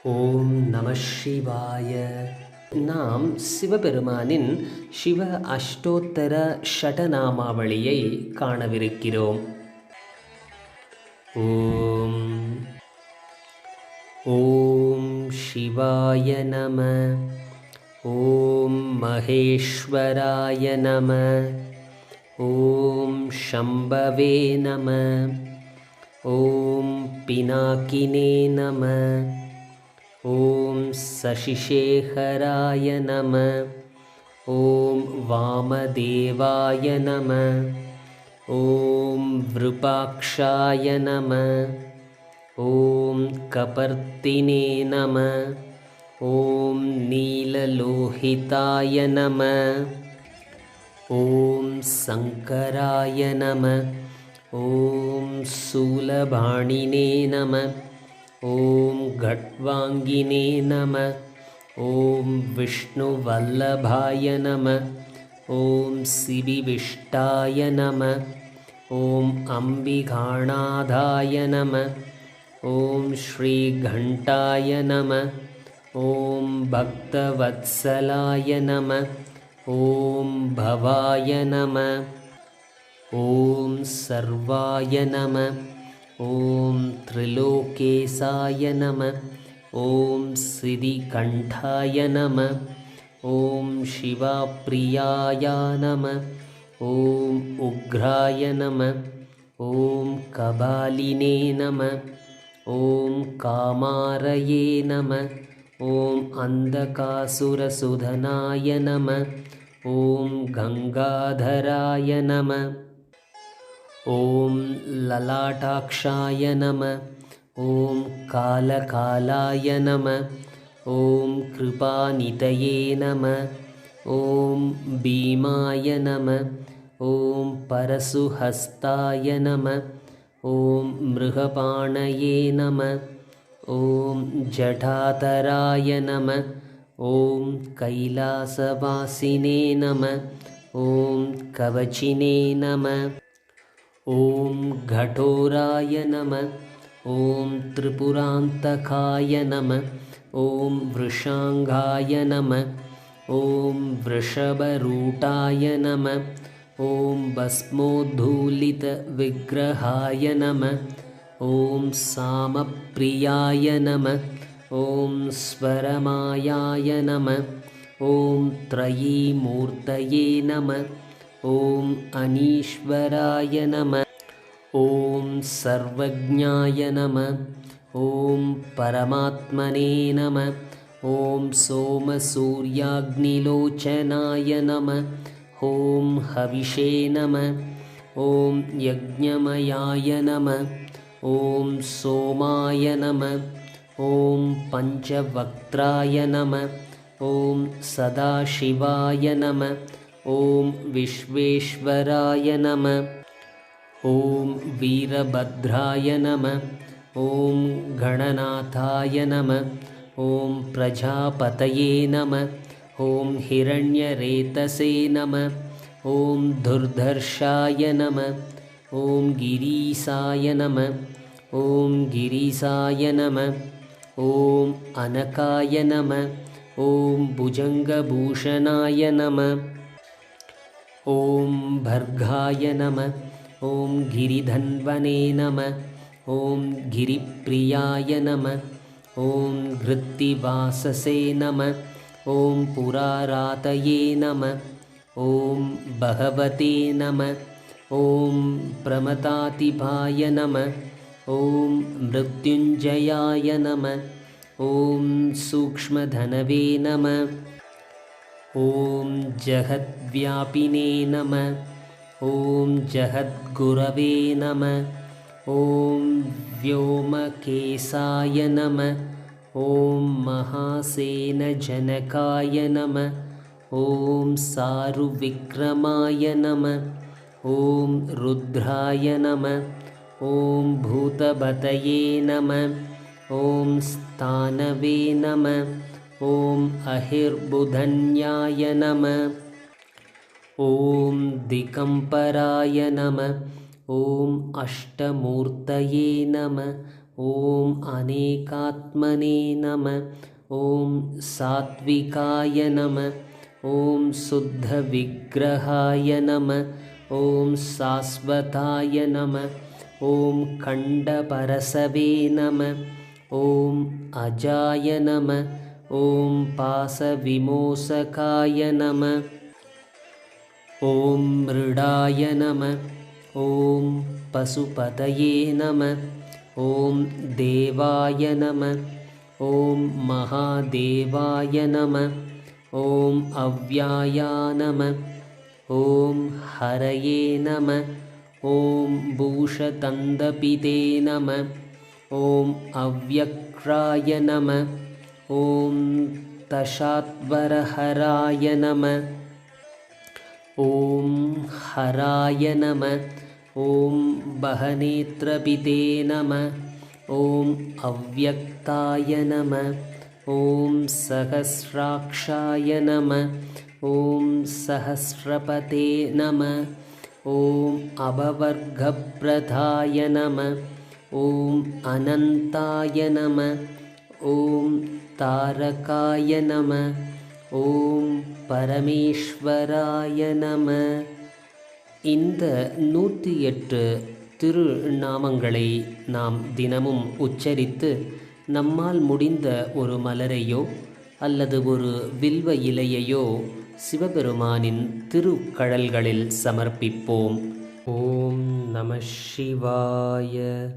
ஓம் நம சிவாய. நாம் சிவபெருமானின் சிவ அஷ்டோத்தர ஷடநாமாவளியை காணவிருக்கிறோம். ஓம் ஓம் சிவாய நம. ஓம் மகேஸ்வராய நம. ஓம் சம்பவே நம. ஓம் பினாக்கினே நம. ஓம் சசிசேகராய நம. ஓம் வாமதேவாய நம. ஓம் விருபாக்ஷாய நம. ஓம் கபர்த்தினே நம. ஓம் நீலலோஹிதாய நம. ஓம் சங்கராய நம. ஓம் சூலபாணினே நம. ஓம் கட்வாங்கினே நம. ஓம் விஷ்ணுவல்லபாய நம. ஓம் சிவிவிஷ்டாய நம. ஓம் அம்பிகாநாதாய நம. ஓம் ஸ்ரீகண்டாய நம. ஓம் பக்தவத்சலாய நம. ஓம் பவாய நம. ஓம் சர்வாய நம. ஓம் த்ரிலோகேசாய நம. ஓம் சிதிகண்டாய நம. ஓம் சிவாப்ரியாய நம. ஓம் உக்ராய நம. ஓம் கபாலினே நம. ஓம் காமாரயே நம. ஓம் அந்தகாசுரசுதனாய நம. ஓம் கங்காதராய நம. ஓம் லலாடாக்ஷாய நம. ஓம் காலகாலாய நம. ஓம் கிருபாநிதயே நம. ஓம் பீமாய நம. ஓம் பரசுஹஸ்தாய நம. ஓம் மிருகபாணயே நம. ஓம் ஜடாதராய நம. ஓம் கைலாசவாசினே நம. ஓம் கவச்சினே நம. ஓம் கடோராய நம. ஓம் திரிபுராந்தகாய நம. ஓம் விருஷாங்காய நம. ஓம் விருஷபரூடாய நம. ஓம் பஸ்மோத்தூலித விக்கிரகாய நம. ஓம் சாமப்ரியாய நம. ஓம் ஸ்வரமாயாய நம. ஓம் த்ரயீமூர்த்தயே நம. ஓம் அனீஸ்வராய நம. ஓம் சர்வஜ்ஞாய நம. ஓம் பரமாத்மனே நம. ஓம் சோமசூர்யாக்னிலோச்சனாய நம. ஓம் ஹவிஷே நம. ஓம் யஜ்ஞமயாய நம. ஓம் சோமாய நம. ஓம் பஞ்சவக்த்ராய நம. ஓம் சதாசிவாய நம. ஓம் விஸ்வேஸ்வராய நம. ஓம் வீரபத்ராய நம. ஓம் கணநாதாய நம. ஓம் பிரஜாபதயே நம. ஓம் ஹிரண்யரேதசே நம. ஓம் துர்தர்ஷாய நம. ஓம் கிரீசாய நம. ஓம் கிரீசாய நம. ஓம் அனகாய நம. ஓம் புஜங்கபூஷணாய நம. ஓம் பர்காய நம. ஓம் கிரிதன்வனே நம. ஓம் கிரிப்ரியாய நம. ஓம் கிருத்திவாசசே நம. ஓம் புராராதயே நம. ஓம் பகவதே நம. ஓம் பிரமதாதிபாய நம. ஓம் மிருத்யுஞ்சயாய நம. ஓம் சூக்ஷ்மதனவே நம. ஓம் ஜகத்வ்யாபினே நம. ஓம் ஜகத்குரவே நம. ஓம் व्योमकेशाय नमः. ओम महासेनजनकाय नमः. ओम सारुविक्रमाय नमः. ओम रुद्राय नमः. ओम भूतभतये नमः. ओम स्थानवे नमः. ओम अहिर्बुधन्याय नमः. ओम दिगंबराय नमः. ओम अष्टमूर्तये नमः. ॐ अनेकात्मने नमः। ॐ सात्विकाय नमः। ॐ शुद्धविग्रहाय नमः। ॐ शाश्वताय नमः। ॐ खण्डपरशवे नमः। ॐ अजाय नमः। ॐ पाशविमोचकाय नमः। ॐ मृडाय नमः। ॐ पशुपतये नमः। ॐ देवाय नमः। ॐ महादेवाय नमः। ॐ अव्याया नमः। ॐ हरये नमः। ॐ भूषतन्दपिते नमः। ॐ अव्यक्राय नमः। ॐ तशात्वरहराय नमः। ॐ हराय नमः। ॐ बहनेत्रपिते नमः। ॐ अव्यक्ताय नमः। ॐ सहस्राक्षाय नमः। ॐ सहस्रपते नमः। ॐ अभवर्गप्रदाय नमः। ॐ अनन्ताय नमः। ॐ तारकाय नमः। ॐ பரமேஸ்வராய நம. இந்த 108 திருநாமங்களை நாம் தினமும் உச்சரித்து நம்மால் முடிந்த ஒரு மலரையோ அல்லது ஒரு வில்வ இலையையோ சிவபெருமானின் திருக்கழல்களில் சமர்ப்பிப்போம். ஓம் நம சிவாய.